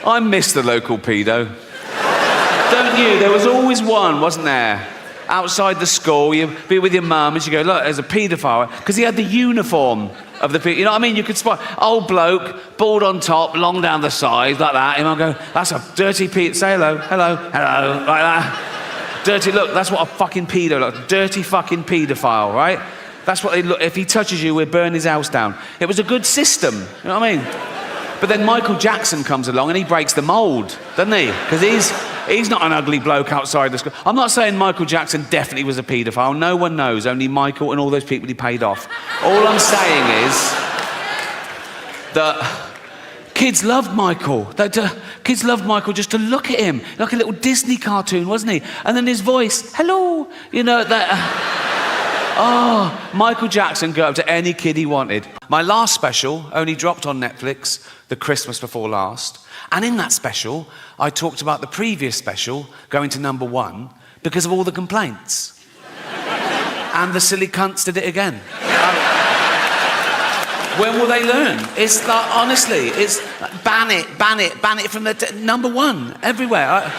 I miss the local pedo. Don't you? There was always one, wasn't there? Outside the school, you'd be with your mum and she'd go, look, there's a paedophile. Because he had the uniform of the you know what I mean? You could spot, old bloke, bald on top, long down the side, like that. And I'll go, that's a dirty pedo. Say hello, hello, hello, like that. Dirty, look, that's what a fucking pedo looks like. Dirty fucking paedophile, right? That's what they look. If he touches you, we'll burn his house down. It was a good system, you know what I mean? But then Michael Jackson comes along and he breaks the mould, doesn't he? Because he's not an ugly bloke outside the school. I'm not saying Michael Jackson definitely was a paedophile. No one knows, only Michael and all those people he paid off. All I'm saying is that kids loved Michael. Kids loved Michael just to look at him, like a little Disney cartoon, wasn't he? And then his voice, hello, you know, that... Oh, Michael Jackson go up to any kid he wanted. My last special only dropped on Netflix the Christmas before last. And in that special, I talked about the previous special going to #1 because of all the complaints. And the silly cunts did it again. When will they learn? It's like, honestly, it's like, ban it from the #1 everywhere.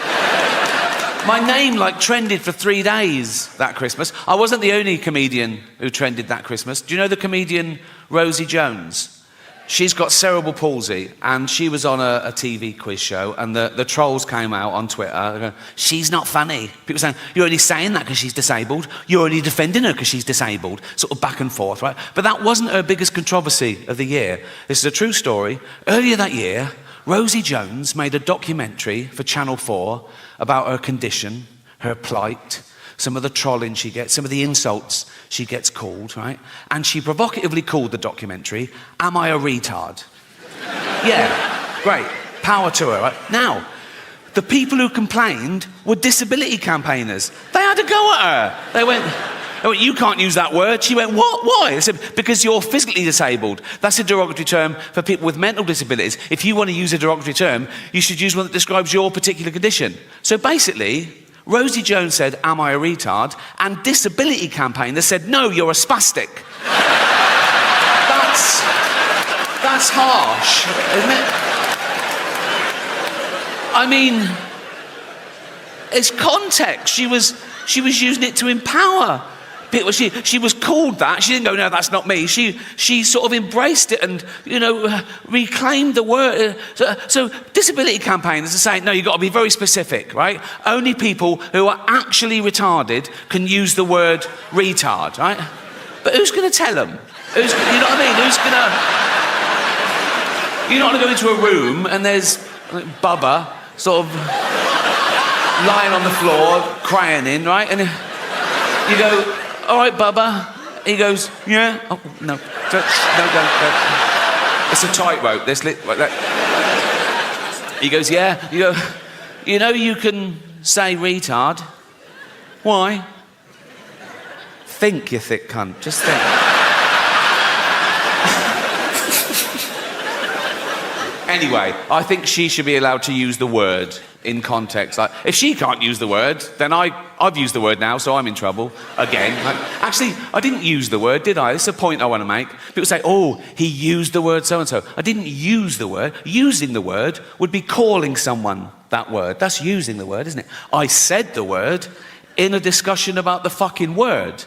My name trended for 3 days that Christmas. I wasn't the only comedian who trended that Christmas. Do you know the comedian Rosie Jones? She's got cerebral palsy and she was on a TV quiz show and the trolls came out on Twitter going, she's not funny. People saying, you're only saying that because she's disabled. You're only defending her because she's disabled. Sort of back and forth, right? But that wasn't her biggest controversy of the year. This is a true story. Earlier that year, Rosie Jones made a documentary for Channel 4 about her condition, her plight, some of the trolling she gets, some of the insults she gets called, right? And she provocatively called the documentary, Am I a Retard? Yeah, great. Power to her, right? Now, the people who complained were disability campaigners. They had a go at her. They went, you can't use that word. She went, what? Why? I said, because you're physically disabled. That's a derogatory term for people with mental disabilities. If you want to use a derogatory term, you should use one that describes your particular condition. So basically, Rosie Jones said, am I a retard? And disability campaigners said, no, you're a spastic. That's harsh, isn't it? I mean, it's context. She was using it to empower people. She was called that. She didn't go, no, that's not me. She sort of embraced it and, reclaimed the word. So disability campaigners are saying, no, you've got to be very specific, right? Only people who are actually retarded can use the word retard, right? But who's going to tell them? You know what I mean? Who's going to... You're not going to go into a room and there's Bubba sort of lying on the floor, crying in, right? And you go, all right, Bubba. He goes, yeah. Oh, no. Don't. It's a tightrope. He goes, yeah. You go, you can say retard. Why? Think, you thick cunt. Just think. Anyway, I think she should be allowed to use the word in context. If she can't use the word, then I've used the word now, so I'm in trouble again. Actually, I didn't use the word, did I? This is a point I want to make. People say, oh, he used the word so-and-so. I didn't use the word. Using the word would be calling someone that word. That's using the word, isn't it? I said the word in a discussion about the fucking word.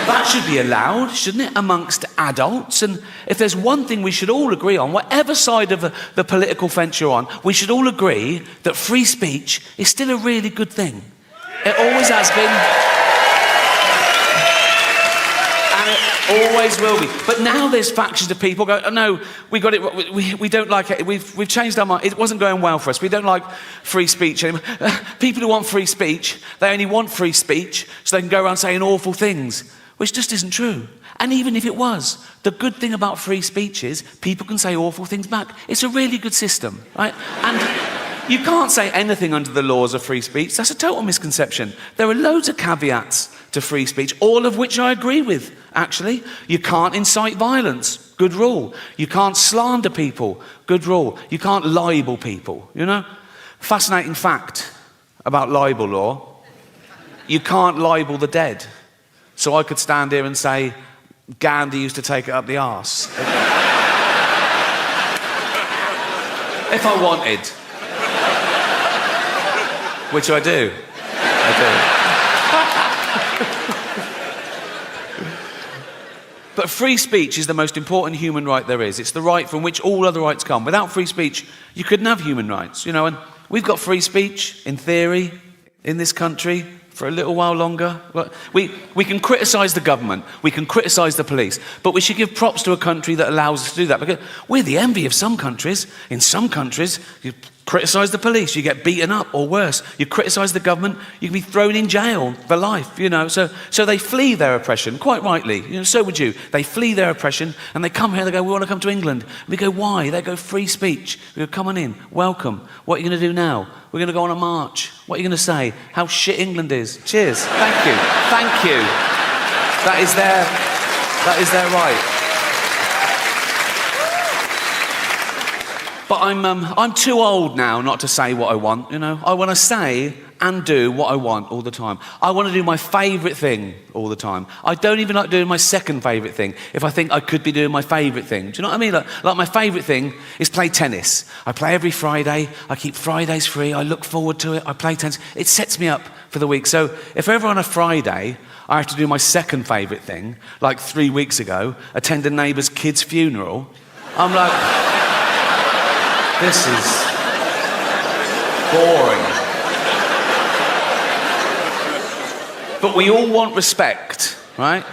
That should be allowed, shouldn't it, amongst adults? And if there's one thing we should all agree on, whatever side of the political fence you're on, we should all agree that free speech is still a really good thing. It always has been. And it always will be. But now there's factions of people go, oh no, we got it, we don't like it, we've changed our mind, it wasn't going well for us, we don't like free speech anymore. People who want free speech, they only want free speech so they can go around saying awful things. Which just isn't true. And even if it was, the good thing about free speech is people can say awful things back. It's a really good system, right? And you can't say anything under the laws of free speech. That's a total misconception. There are loads of caveats to free speech, all of which I agree with, actually. You can't incite violence. Good rule. You can't slander people. Good rule. You can't libel people, Fascinating fact about libel law. You can't libel the dead. So I could stand here and say, Gandhi used to take it up the arse. If I wanted. Which I do. But free speech is the most important human right there is. It's the right from which all other rights come. Without free speech, you couldn't have human rights, and we've got free speech, in theory, in this country, for a little while longer. We can criticise the government, we can criticise the police, but we should give props to a country that allows us to do that, because we're the envy of some countries. In some countries, you criticise the police, you get beaten up, or worse. You criticise the government, you can be thrown in jail for life, So they flee their oppression, quite rightly. So would you. They flee their oppression, and they come here, they go, we want to come to England. We go, why? They go, free speech. We go, come on in, welcome. What are you going to do now? We're going to go on a march. What are you going to say? How shit England is. Cheers. Thank you. Thank you. That is their right. But I'm too old now not to say what I want, I want to say and do what I want all the time. I want to do my favourite thing all the time. I don't even like doing my second favourite thing if I think I could be doing my favourite thing. Do you know what I mean? Like my favourite thing is play tennis. I play every Friday. I keep Fridays free. I look forward to it. I play tennis. It sets me up for the week. So if ever on a Friday I have to do my second favourite thing, like 3 weeks ago, attend a neighbour's kid's funeral, I'm like... This is boring. But we all want respect, right?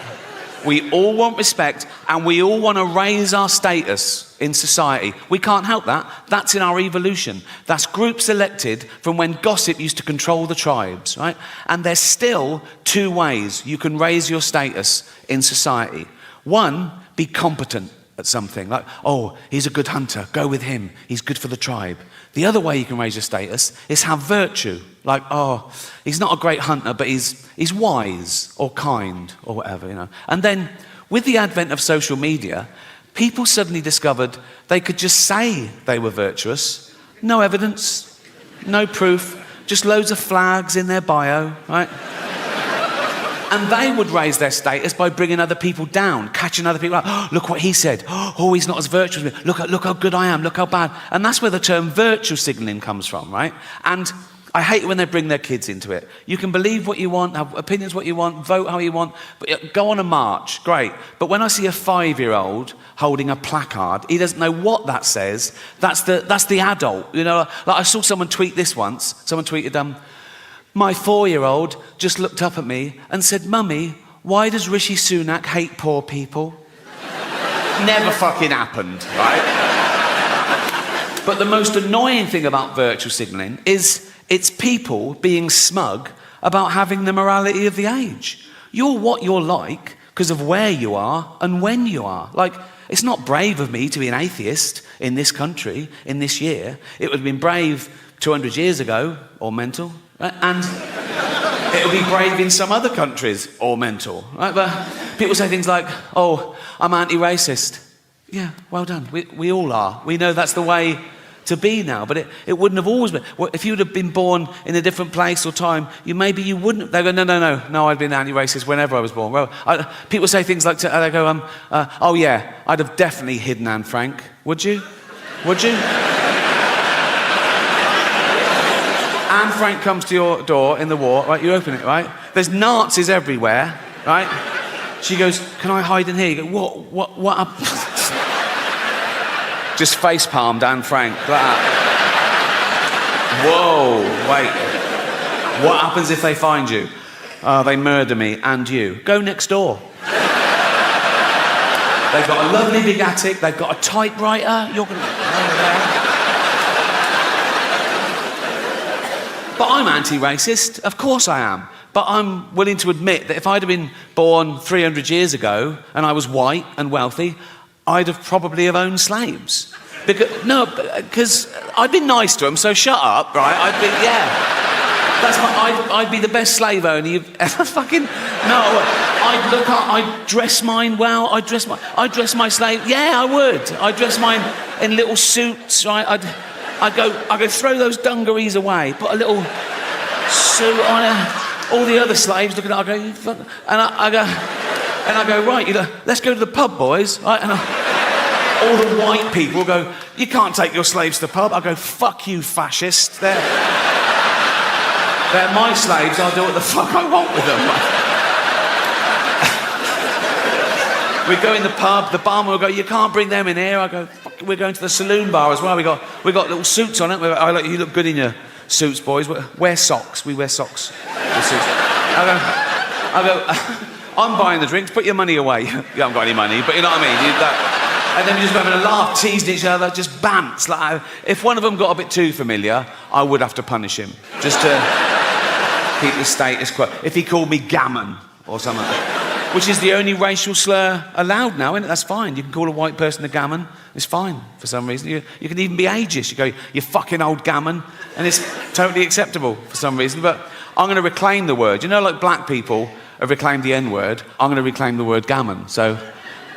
We all want respect, and we all want to raise our status in society. We can't help that. That's in our evolution. That's groups elected from when gossip used to control the tribes, right? And there's still 2 ways you can raise your status in society. One, be competent at something, like, oh, he's a good hunter, go with him, he's good for the tribe. The other way you can raise your status is have virtue, like, oh, he's not a great hunter, but he's wise or kind or whatever, And then, with the advent of social media, people suddenly discovered they could just say they were virtuous, no evidence, no proof, just loads of flags in their bio, right? And they would raise their status by bringing other people down, catching other people out. Oh, look what he said. Oh, he's not as virtuous as me. Look how good I am. Look how bad. And that's where the term virtue signalling comes from, right? And I hate it when they bring their kids into it. You can believe what you want, have opinions what you want, vote how you want, but go on a march, great. But when I see a 5-year-old holding a placard, he doesn't know what that says. That's the adult, Like I saw someone tweet this once. Someone tweeted, my 4-year-old just looked up at me and said, Mummy, why does Rishi Sunak hate poor people? Never fucking happened, right? But the most annoying thing about virtue signalling is it's people being smug about having the morality of the age. You're what you're like because of where you are and when you are. Like, it's not brave of me to be an atheist in this country, in this year. It would have been brave 200 years ago, or mental. And it'll be brave in some other countries, or mental, right? But people say things like, oh, I'm anti-racist. Yeah, well done. We all are. We know that's the way to be now, but it wouldn't have always been. Well, if you'd have been born in a different place or time, maybe you wouldn't. They go, no, I'd been anti-racist whenever I was born. Well, people say things like, they go, oh yeah, I'd have definitely hidden Anne Frank. Would you? Would you? Anne Frank comes to your door in the war, right? You open it, right? There's Nazis everywhere, right? She goes, can I hide in here? You go, what up? Just face-palmed Anne Frank, like that. Whoa, wait. What happens if they find you? They murder me and you. Go next door. They've got a lovely big attic, they've got a typewriter, you're gonna... But I'm anti-racist, of course I am. But I'm willing to admit that if I'd have been born 300 years ago and I was white and wealthy, I'd have probably have owned slaves. Because I'd been nice to them, so shut up, right? I'd be the best slave owner you've ever fucking... No, I'd dress mine well, I'd dress my slave... Yeah, I would. I'd dress mine in little suits, right? I'd go throw those dungarees away, put a little suit on her. All the other slaves looking at it, I go, right, let's go to the pub, boys. Right? And all the white people go, you can't take your slaves to the pub. I go, fuck you, fascist. They're my slaves, I'll do what the fuck I want with them. We go in the pub, the barman will go, you can't bring them in here. I go, fuck, we're going to the saloon bar as well. We got little suits on it. I like, you look good in your suits, boys. Wear socks. We wear socks. I go, I'm buying the drinks, put your money away. You haven't got any money, but you know what I mean? And then we're just having a laugh, teasing each other, just bants. Like, if one of them got a bit too familiar, I would have to punish him, just to keep the status quo. If he called me gammon or something, which is the only racial slur allowed now, isn't it? That's fine. You can call a white person a gammon. It's fine for some reason. You can even be ageist. You go, you fucking old gammon, and it's totally acceptable for some reason. But I'm going to reclaim the word. You know, like black people have reclaimed the N-word, I'm going to reclaim the word gammon. So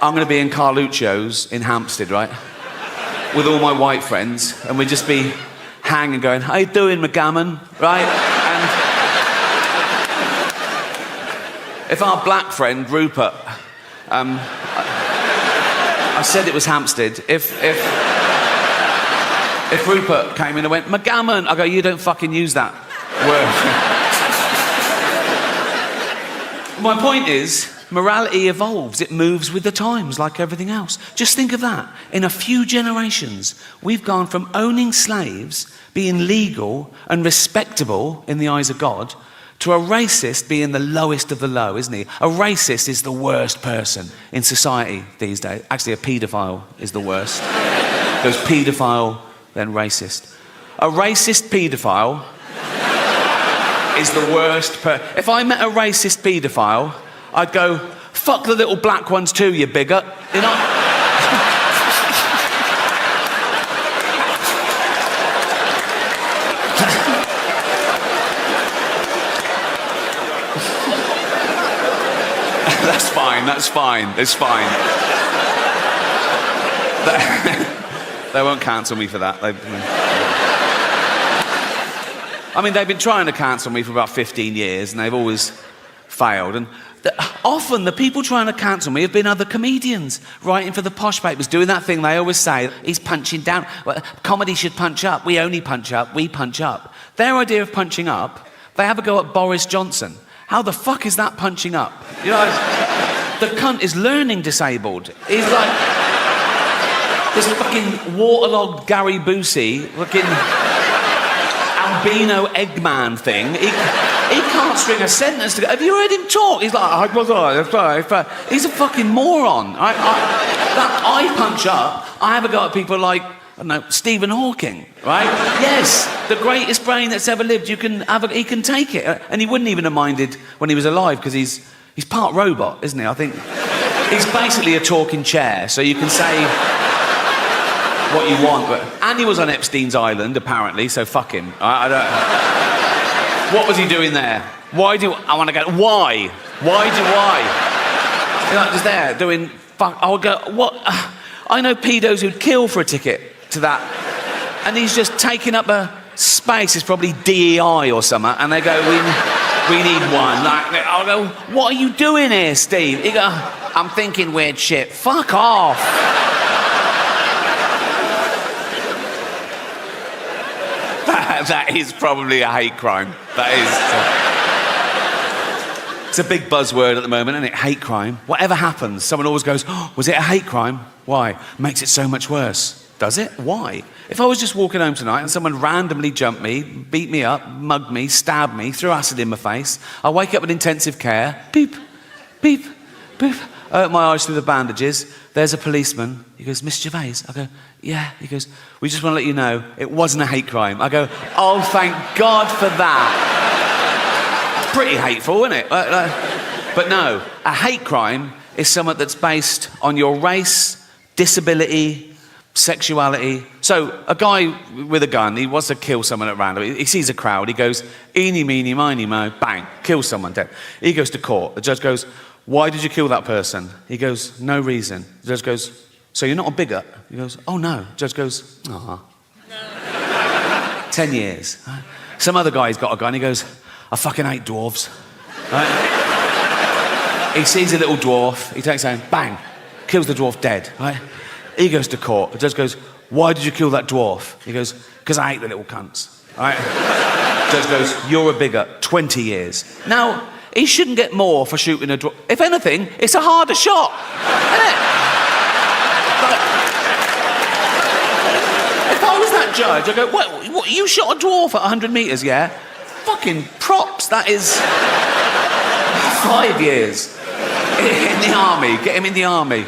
I'm going to be in Carluccio's in Hampstead, right? With all my white friends, and we'd just be hanging going, how you doing, McGammon? Right? And if our black friend, Rupert, I said it was Hampstead, if Rupert came in and went, McGammon, I go, you don't fucking use that word. My point is, morality evolves. It moves with the times like everything else. Just think of that. In a few generations, we've gone from owning slaves, being legal and respectable in the eyes of God, to a racist being the lowest of the low, isn't he? A racist is the worst person in society these days. Actually, a paedophile is the worst. Goes paedophile, then racist. A racist paedophile is the worst If I met a racist paedophile, I'd go, fuck the little black ones too, you bigot. You know? That's fine. They won't cancel me for that. I mean, they've been trying to cancel me for about 15 years, and they've always failed. And often the people trying to cancel me have been other comedians writing for the posh papers, doing that thing they always say, he's punching down. Well, comedy should punch up. We only punch up. We punch up. Their idea of punching up, they have a go at Boris Johnson. How the fuck is that punching up? You know, the cunt is learning disabled. He's like this fucking waterlogged Gary Busey, fucking albino Eggman thing. He can't string a sentence together. Have you heard him talk? He's like, he's a fucking moron. I punch up. I have a go at people like, I don't know, Stephen Hawking, right? Yes, the greatest brain that's ever lived. He can take it, and he wouldn't even have minded when he was alive because he's part robot, isn't he? I think he's basically a talking chair, so you can say what you want. And he was on Epstein's island, apparently, so fuck him. I don't. What was he doing there? Why do I want to go? Why? Why? You're like just there doing fuck. I would go. What? I know pedos who'd kill for a ticket to that, and he's just taking up a space. It's probably DEI or something, and they go, we need one. Like, I'll go, what are you doing here, Steve? He go, I'm thinking weird shit. Fuck off. That is probably a hate crime. That is. It's a big buzzword at the moment, isn't it? Hate crime. Whatever happens, someone always goes, oh, was it a hate crime? Why? Makes it so much worse. Does it? Why? If I was just walking home tonight and someone randomly jumped me, beat me up, mugged me, stabbed me, threw acid in my face, I wake up in intensive care, beep, beep, beep. I open my eyes through the bandages. There's a policeman. He goes, Miss Gervais? I go, yeah. He goes, we just want to let you know it wasn't a hate crime. I go, oh, thank God for that. Pretty hateful, isn't it? But no, a hate crime is something that's based on your race, disability, sexuality. So a guy with a gun, he wants to kill someone at random. He sees a crowd. He goes, eeny, meeny, miny, mo, bang, kills someone dead. He goes to court. The judge goes, why did you kill that person? He goes, no reason. The judge goes, so you're not a bigot? He goes, oh no. The judge goes, ah. 10 years. Some other guy's got a gun. He goes, I fucking hate dwarves. Right? He sees a little dwarf. He takes aim, bang, kills the dwarf dead. Right? He goes to court. The judge goes, why did you kill that dwarf? He goes, because I hate the little cunts. Right? Judge goes, you're a bigot, 20 years. Now, he shouldn't get more for shooting a dwarf. If anything, it's a harder shot, isn't it? Like, if I was that judge, I'd go, what, you shot a dwarf at 100 metres, yeah? Fucking props, that is 5 years in the army. Get him in the army.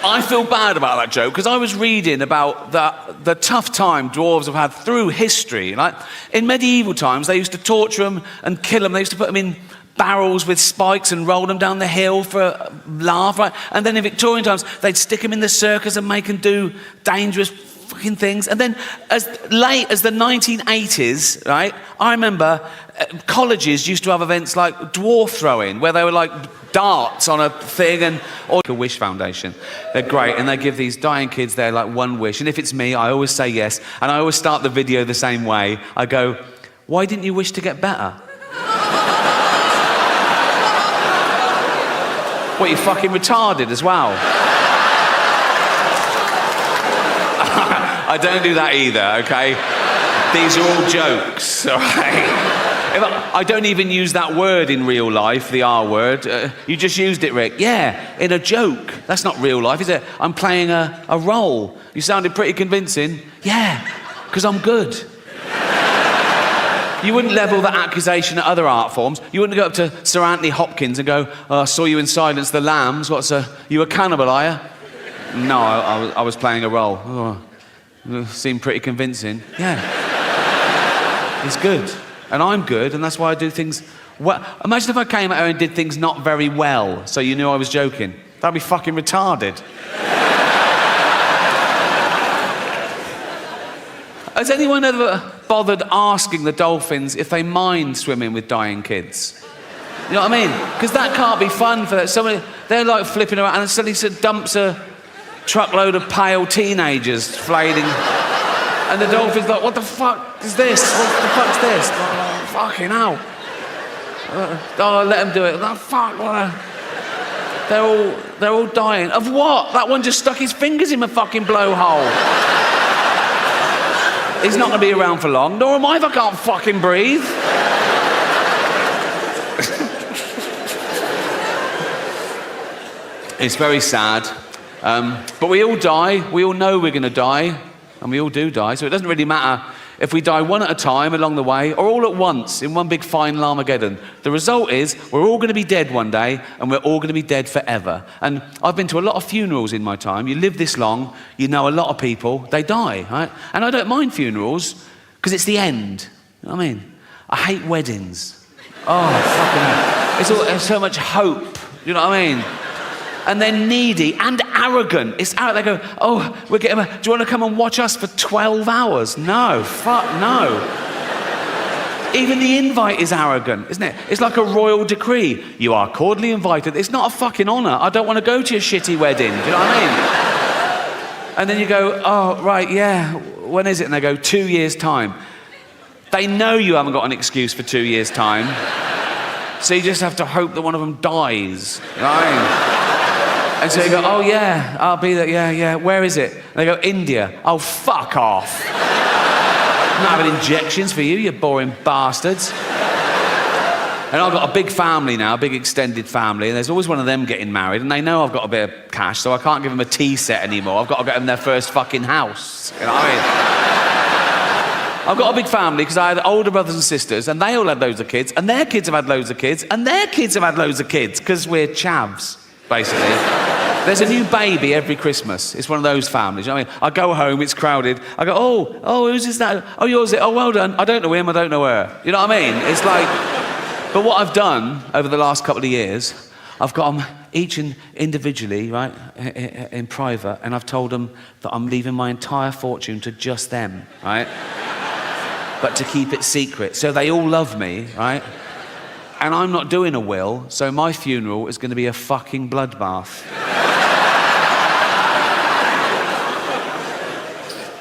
I feel bad about that joke because I was reading about the tough time dwarves have had through history. Like, in medieval times, they used to torture them and kill them. They used to put them in barrels with spikes and roll them down the hill for a laugh, right? And then in Victorian times, they'd stick them in the circus and make them do dangerous fucking things. And then as late as the 1980s, right, I remember colleges used to have events like dwarf throwing, where they were like darts on a thing, or a wish foundation. They're great, and they give these dying kids their like one wish. And if it's me, I always say yes, and I always start the video the same way. I go, why didn't you wish to get better? What, you fucking retarded as well? I don't do that either, okay? These are all jokes, all right? I don't even use that word in real life, the R word. You just used it, Rick. Yeah, in a joke. That's not real life, is it? I'm playing a role. You sounded pretty convincing. Yeah, because I'm good. You wouldn't level that accusation at other art forms. You wouldn't go up to Sir Anthony Hopkins and go, I saw you in Silence the Lambs. You a cannibal, are you? No, I was playing a role. Oh, seemed pretty convincing. Yeah. He's good. And I'm good, and that's why I do things well. Imagine if I came out here and did things not very well, so you knew I was joking. That'd be fucking retarded. Has anyone ever bothered asking the dolphins if they mind swimming with dying kids? You know what I mean? Because that can't be fun for somebody. They're like flipping around, and suddenly dumps a truckload of pale teenagers flailing. And the dolphin's like, what the fuck is this? What the fuck's this? Oh, fucking hell. Let them do it. Oh, fuck. They're all dying. Of what? That one just stuck his fingers in my fucking blowhole. He's not going to be around for long. Nor am I if I can't fucking breathe. It's very sad. But we all die. We all know we're going to die. And we all do die, so it doesn't really matter if we die one at a time along the way or all at once in one big final Armageddon. The result is we're all going to be dead one day, and we're all going to be dead forever. And I've been to a lot of funerals in my time. You live this long, you know a lot of people, they die, right? And I don't mind funerals because it's the end. You know what I mean? I hate weddings. Oh, fucking hell. It's so much hope. You know what I mean? And they're needy and arrogant. It's out. They go, oh, do you want to come and watch us for 12 hours? No, fuck no. Even the invite is arrogant, isn't it? It's like a royal decree. You are cordially invited. It's not a fucking honour. I don't want to go to your shitty wedding. Do you know what I mean? And then you go, oh, right, yeah, when is it? And they go, 2 years' time. They know you haven't got an excuse for 2 years' time. So you just have to hope that one of them dies. You know what I mean? And so you go, oh yeah, I'll be there, yeah, where is it? And they go, India. Oh, fuck off. I'm not having injections for you, you boring bastards. And I've got a big family now, a big extended family, and there's always one of them getting married, and they know I've got a bit of cash, so I can't give them a tea set anymore. I've got to get them their first fucking house. You know what I mean? I've got a big family because I had older brothers and sisters, and they all had loads of kids, and their kids have had loads of kids, and their kids have had loads of kids, because we're chavs. Basically. There's a new baby every Christmas. It's one of those families. You know what I mean? I go home, it's crowded. I go, oh, who's this that? Oh, yours. Oh, well done. I don't know him, I don't know her. You know what I mean? It's like, but what I've done over the last couple of years, I've got them each individually, right, in private, and I've told them that I'm leaving my entire fortune to just them, right? But to keep it secret. So they all love me, right? And I'm not doing a will, so my funeral is going to be a fucking bloodbath.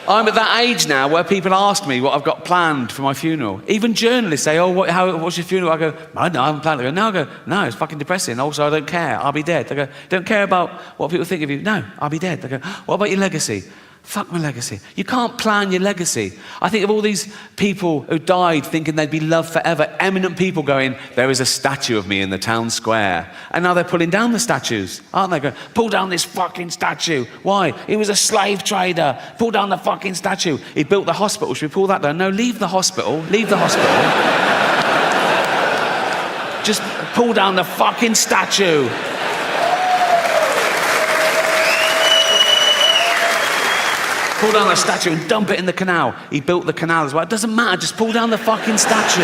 I'm at that age now where people ask me what I've got planned for my funeral. Even journalists say, what's your funeral? I go, I haven't planned it. They go, no, I go, no, it's fucking depressing. Also, I don't care. I'll be dead. They go, don't care about what people think of you. No, I'll be dead. They go, what about your legacy? Fuck my legacy. You can't plan your legacy. I think of all these people who died thinking they'd be loved forever, eminent people going, there is a statue of me in the town square. And now they're pulling down the statues, aren't they? Going, pull down this fucking statue. Why? He was a slave trader. Pull down the fucking statue. He built the hospital. Should we pull that down? No, leave the hospital. Leave the hospital. Just pull down the fucking statue. Pull down the statue and dump it in the canal. He built the canal as well. It doesn't matter, just pull down the fucking statue.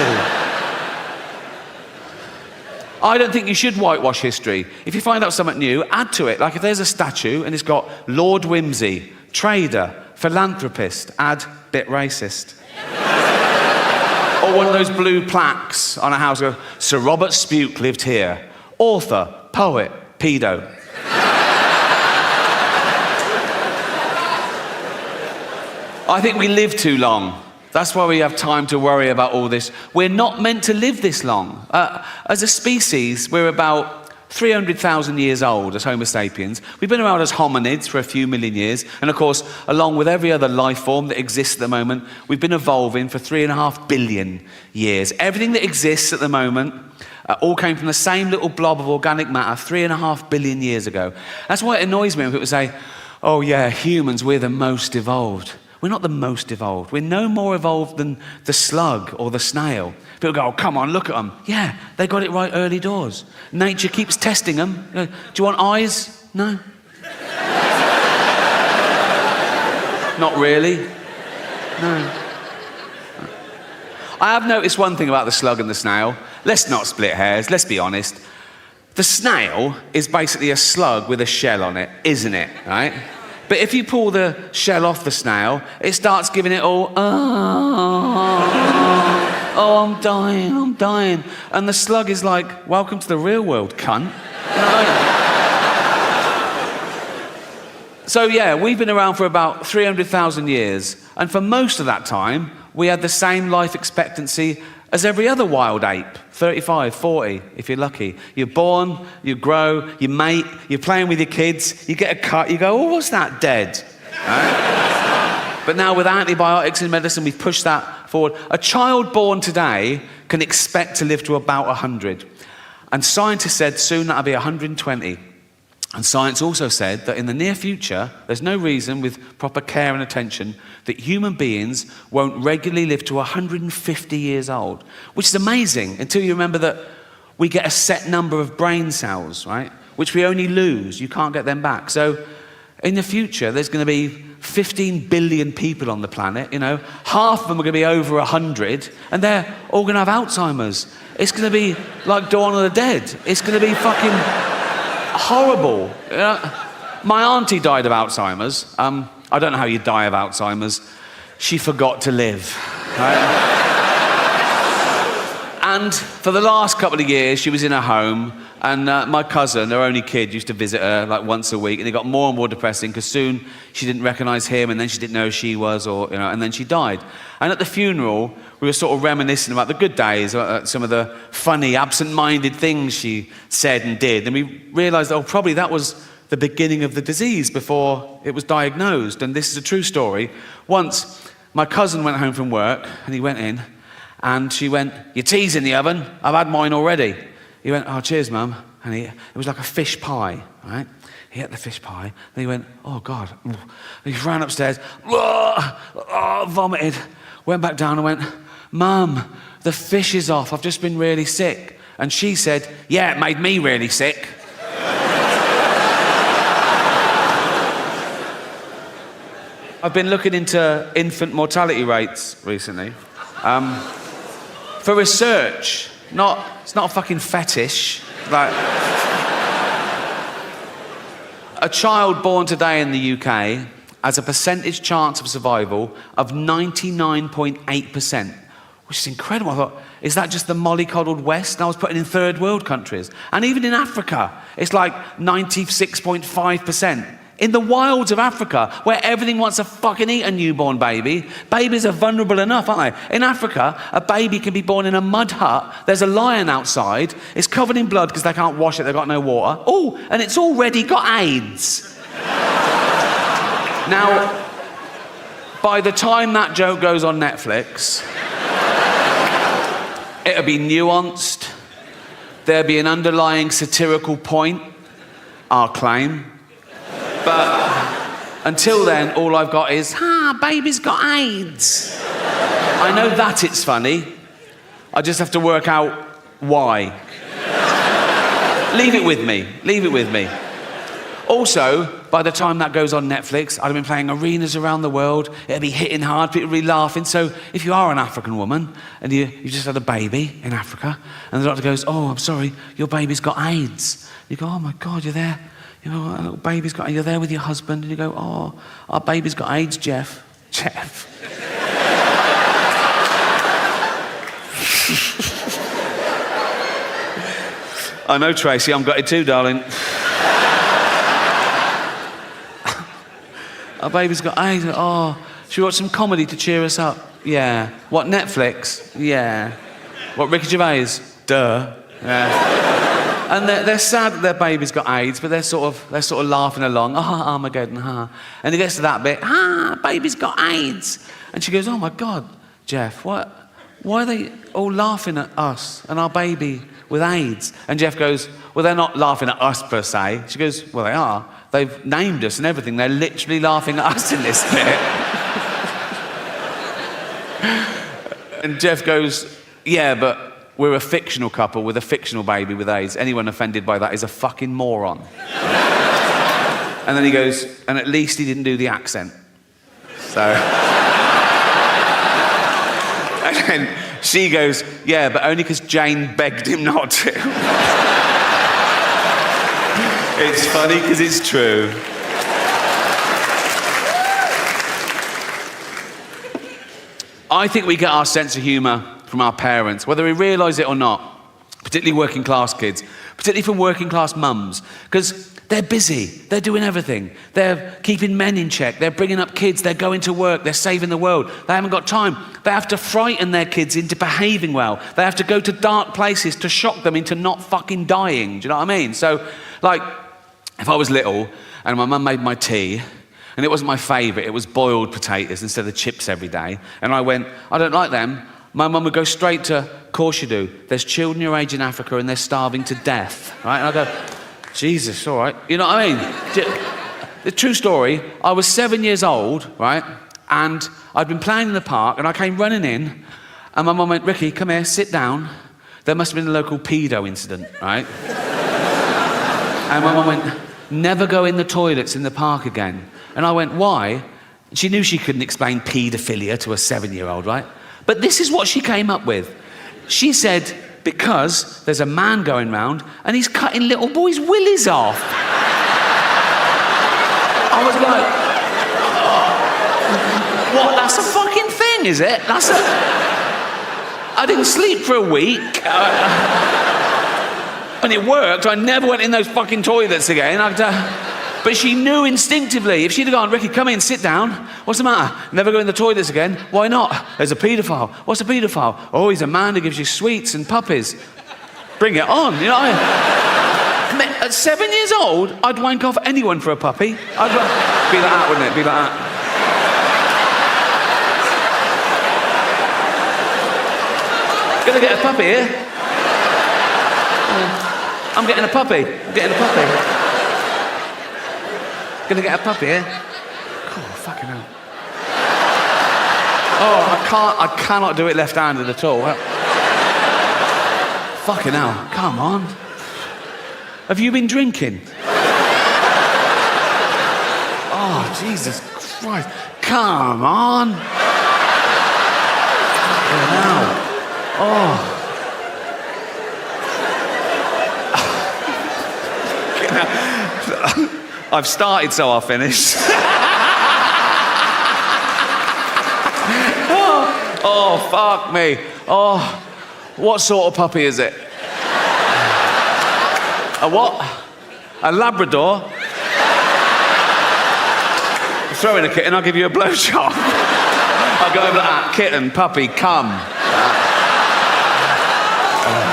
I don't think you should whitewash history. If you find out something new, add to it. Like if there's a statue and it's got Lord Whimsy, trader, philanthropist, add bit racist. Or one of those blue plaques on a house, go, Sir Robert Spuke lived here. Author, poet, pedo. I think we live too long. That's why we have time to worry about all this. We're not meant to live this long. As a species, we're about 300,000 years old as Homo sapiens. We've been around as hominids for a few million years. And of course, along with every other life form that exists at the moment, we've been evolving for 3.5 billion years. Everything that exists at the moment all came from the same little blob of organic matter 3.5 billion years ago. That's why it annoys me when people say, oh yeah, humans, we're the most evolved. We're not the most evolved. We're no more evolved than the slug or the snail. People go, oh, come on, look at them. Yeah, they got it right early doors. Nature keeps testing them. Do you want eyes? No. Not really. No. I have noticed one thing about the slug and the snail. Let's not split hairs, let's be honest. The snail is basically a slug with a shell on it, isn't it, right? But if you pull the shell off the snail, it starts giving it all, oh, I'm dying. And the slug is like, welcome to the real world, cunt. So yeah, we've been around for about 300,000 years. And for most of that time, we had the same life expectancy as every other wild ape, 35, 40, if you're lucky. You're born, you grow, you mate, you're playing with your kids, you get a cut, you go, oh, what's that, dead? Right? But now with antibiotics and medicine, we've pushed that forward. A child born today can expect to live to about 100. And scientists said soon that'll be 120. And science also said that in the near future, there's no reason with proper care and attention that human beings won't regularly live to 150 years old, which is amazing until you remember that we get a set number of brain cells, right? Which we only lose. You can't get them back. So in the future, there's going to be 15 billion people on the planet, you know. Half of them are going to be over 100, and they're all going to have Alzheimer's. It's going to be like Dawn of the Dead. It's going to be fucking horrible. You know, my auntie died of Alzheimer's. I don't know how you die of Alzheimer's. She forgot to live. Right? And for the last couple of years, she was in her home, and my cousin, her only kid, used to visit her like once a week, and it got more and more depressing because soon she didn't recognise him, and then she didn't know who she was, or you know, and then she died. And at the funeral, we were sort of reminiscing about the good days, some of the funny, absent-minded things she said and did, and we realised, oh, probably that was the beginning of the disease before it was diagnosed. And this is a true story. Once, my cousin went home from work, and he went in, and she went, your tea's in the oven, I've had mine already. He went, oh, cheers, Mum. And it was like a fish pie, right? He ate the fish pie, then he went, oh, God. And he ran upstairs, vomited, went back down and went, Mum, the fish is off, I've just been really sick. And she said, yeah, it made me really sick. I've been looking into infant mortality rates recently. For research, it's not a fucking fetish. Like, a child born today in the UK has a percentage chance of survival of 99.8%, which is incredible. I thought, is that just the mollycoddled West? And I was putting in third world countries. And even in Africa, it's like 96.5%. In the wilds of Africa, where everything wants to fucking eat a newborn baby, babies are vulnerable enough, aren't they? In Africa, a baby can be born in a mud hut. There's a lion outside. It's covered in blood because they can't wash it. They've got no water. Oh, and it's already got AIDS. Now, by the time that joke goes on Netflix, it'll be nuanced. There'll be an underlying satirical point, I'll claim. But until then, all I've got is, baby's got AIDS. I know that it's funny. I just have to work out why. Leave it with me. Leave it with me. Also, by the time that goes on Netflix, I'd have been playing arenas around the world. It'll be hitting hard, people will be laughing. So if you are an African woman and you just had a baby in Africa and the doctor goes, oh, I'm sorry, your baby's got AIDS. You go, oh my God, you're there. You know, our little baby's got, you're there with your husband. And you go, oh, our baby's got AIDS, Jeff. Jeff. I know, Tracy, I'm got it too, darling. Our baby's got AIDS. Oh, should we watch some comedy to cheer us up? Yeah. What, Netflix? Yeah. What, Ricky Gervais? Duh. Yeah. And they're sad that their baby's got AIDS, but they're sort of laughing along. Armageddon, And it gets to that bit. Baby's got AIDS. And she goes, oh my God, Jeff, what? Why are they all laughing at us and our baby with AIDS? And Jeff goes, well, they're not laughing at us per se. She goes, well, they are. They've named us and everything. They're literally laughing at us in this bit. And Jeff goes, yeah, but we're a fictional couple with a fictional baby with AIDS. Anyone offended by that is a fucking moron. And then he goes, and at least he didn't do the accent. So... And then she goes, yeah, but only because Jane begged him not to. It's funny because it's true. I think we get our sense of humour from our parents, whether we realise it or not, particularly working class kids, particularly from working class mums, because they're busy, they're doing everything. They're keeping men in check, they're bringing up kids, they're going to work, they're saving the world. They haven't got time. They have to frighten their kids into behaving well. They have to go to dark places to shock them into not fucking dying. Do you know what I mean? So, like, if I was little and my mum made my tea, and it wasn't my favourite, it was boiled potatoes instead of chips every day, and I went, I don't like them, my mum would go straight to, of course you do. There's children your age in Africa and they're starving to death, right? And I go, Jesus, all right. You know what I mean? The true story, I was 7 years old, right? And I'd been playing in the park and I came running in and my mum went, Ricky, come here, sit down. There must have been a local pedo incident, right? And my mum went, never go in the toilets in the park again. And I went, why? She knew she couldn't explain paedophilia to a 7-year-old, right? But this is what she came up with. She said, because there's a man going round and he's cutting little boys' willies off. I was like, what, that's a fucking thing, is it? I didn't sleep for a week. And it worked. I never went in those fucking toilets again. But she knew instinctively. If she'd have gone, Ricky, come in, sit down. What's the matter? Never go in the toilets again. Why not? There's a paedophile. What's a paedophile? Oh, he's a man who gives you sweets and puppies. Bring it on, you know what I mean? At 7 years old, I'd wank off anyone for a puppy. Be like that, wouldn't it? Be like that. Gonna get a puppy here. I'm getting a puppy. I'm getting a puppy. Gonna get a puppy here. Oh, fucking hell. Oh, I cannot do it left-handed at all. Fucking hell, come on. Have you been drinking? Oh, Jesus Christ. Come on. Fucking hell. Oh. I've started, so I'll finish. Oh, fuck me. Oh, what sort of puppy is it? A what? A Labrador? Throw in a kitten, I'll give you a blowjob. I'll go over like that. Kitten, puppy, come.